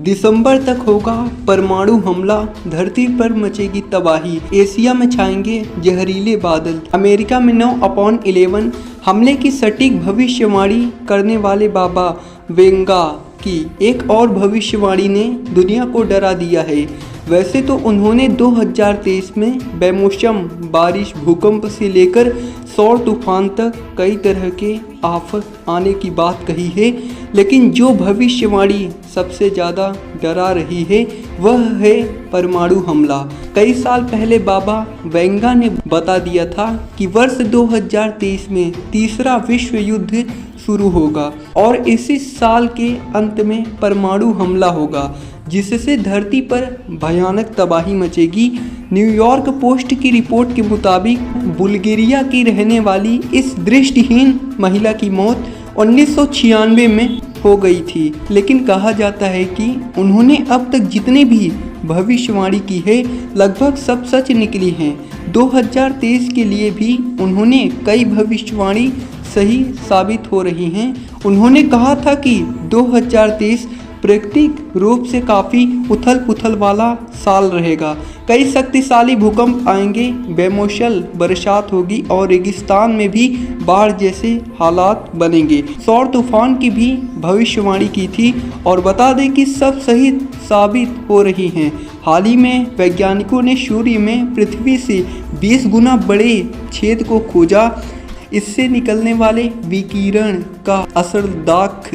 दिसंबर तक होगा परमाणु हमला, धरती पर मचेगी तबाही, एशिया में छाएंगे जहरीले बादल। अमेरिका में 9/11 हमले की सटीक भविष्यवाणी करने वाले बाबा वेंगा की एक और भविष्यवाणी ने दुनिया को डरा दिया है। वैसे तो उन्होंने 2023 में बेमौसम बारिश, भूकंप से लेकर सौर तूफान तक कई तरह के आफत आने की बात कही है, लेकिन जो भविष्यवाणी सबसे ज़्यादा डरा रही है वह है परमाणु हमला। कई साल पहले बाबा वेंगा ने बता दिया था कि वर्ष 2023 में तीसरा विश्व युद्ध शुरू होगा और इसी साल के अंत में परमाणु हमला होगा, जिससे धरती पर भयानक तबाही मचेगी। न्यूयॉर्क पोस्ट की रिपोर्ट के मुताबिक बुल्गारिया की रहने वाली इस दृष्टिहीन महिला की मौत 1996 में हो गई थी, लेकिन कहा जाता है कि उन्होंने अब तक जितने भी भविष्यवाणी की है लगभग सब सच निकली हैं। 2023 के लिए भी उन्होंने कई भविष्यवाणी सही साबित हो रही हैं। उन्होंने कहा था कि 2023 प्राकृतिक रूप से काफ़ी उथल पुथल वाला साल रहेगा। कई शक्तिशाली भूकंप आएंगे, बेमौसम बरसात होगी और रेगिस्तान में भी बाढ़ जैसे हालात बनेंगे। सौर तूफान की भी भविष्यवाणी की थी और बता दें कि सब सही साबित हो रही हैं। हाल ही में वैज्ञानिकों ने सूर्य में पृथ्वी से 20 गुना बड़े छेद को खोजा। इससे निकलने वाले विकिरण का असर दाख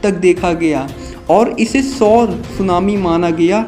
तक देखा गया और इसे सौर सुनामी माना गया।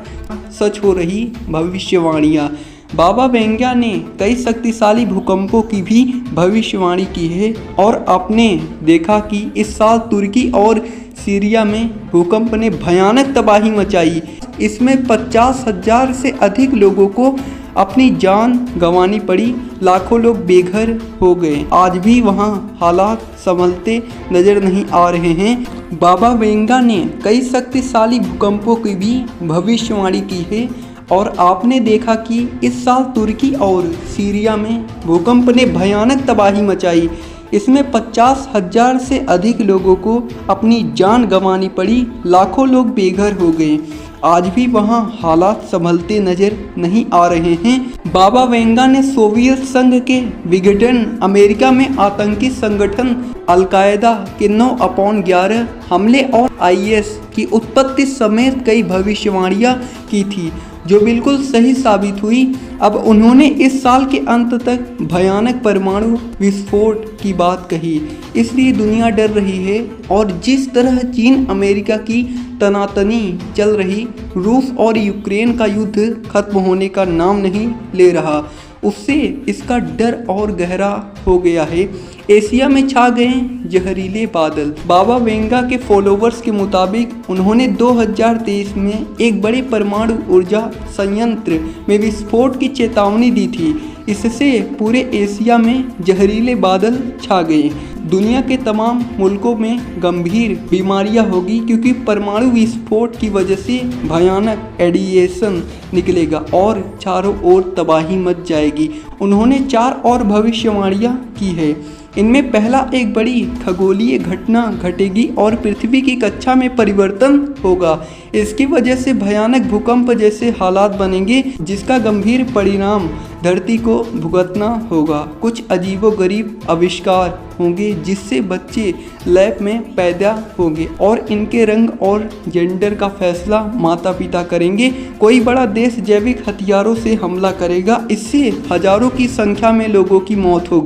सच हो रही भविष्यवाणियाँ। बाबा वेंगा ने कई शक्तिशाली भूकंपों की भी भविष्यवाणी की है और आपने देखा कि इस साल तुर्की और सीरिया में भूकंप ने भयानक तबाही मचाई। इसमें 50,000 से अधिक लोगों को अपनी जान गंवानी पड़ी, लाखों लोग बेघर हो गए। आज भी वहां हालात संभलते नजर नहीं आ रहे हैं। बाबा वेंगा ने कई शक्तिशाली भूकंपों की भी भविष्यवाणी की है और आपने देखा कि इस साल तुर्की और सीरिया में भूकंप ने भयानक तबाही मचाई। इसमें 50,000 से अधिक लोगों को अपनी जान गंवानी पड़ी, लाखों लोग बेघर हो गए। आज भी वहां हालात संभलते नजर नहीं आ रहे हैं। बाबा वेंगा ने सोवियत संघ के विघटन, अमेरिका में आतंकी संगठन अल-कायदा के 9/11 हमले और IS की उत्पत्ति समेत कई भविष्यवाणियां की थी जो बिल्कुल सही साबित हुई। अब उन्होंने इस साल के अंत तक भयानक परमाणु विस्फोट की बात कही, इसलिए दुनिया डर रही है। और जिस तरह चीन अमेरिका की तनातनी चल रही, रूस और यूक्रेन का युद्ध खत्म होने का नाम नहीं ले रहा, उससे इसका डर और गहरा हो गया है। एशिया में छा गए जहरीले बादल। बाबा वेंगा के फॉलोवर्स के मुताबिक उन्होंने 2023 में एक बड़े परमाणु ऊर्जा संयंत्र में विस्फोट की चेतावनी दी थी। इससे पूरे एशिया में जहरीले बादल छा गए। दुनिया के तमाम मुल्कों में गंभीर बीमारियां होगी क्योंकि परमाणु विस्फोट की वजह से भयानक रेडिएशन निकलेगा और चारों ओर तबाही मच जाएगी। उन्होंने 4 और भविष्यवाणियां की है। इनमें पहला, एक बड़ी खगोलीय घटना घटेगी और पृथ्वी की कक्षा में परिवर्तन होगा। इसकी वजह से भयानक भूकंप जैसे हालात बनेंगे जिसका गंभीर परिणाम धरती को भुगतना होगा। कुछ अजीबोगरीब आविष्कार होंगे जिससे बच्चे लैब में पैदा होंगे और इनके रंग और जेंडर का फैसला माता पिता करेंगे। कोई बड़ा देश जैविक हथियारों से हमला करेगा, इससे हजारों की संख्या में लोगों की मौत होगी।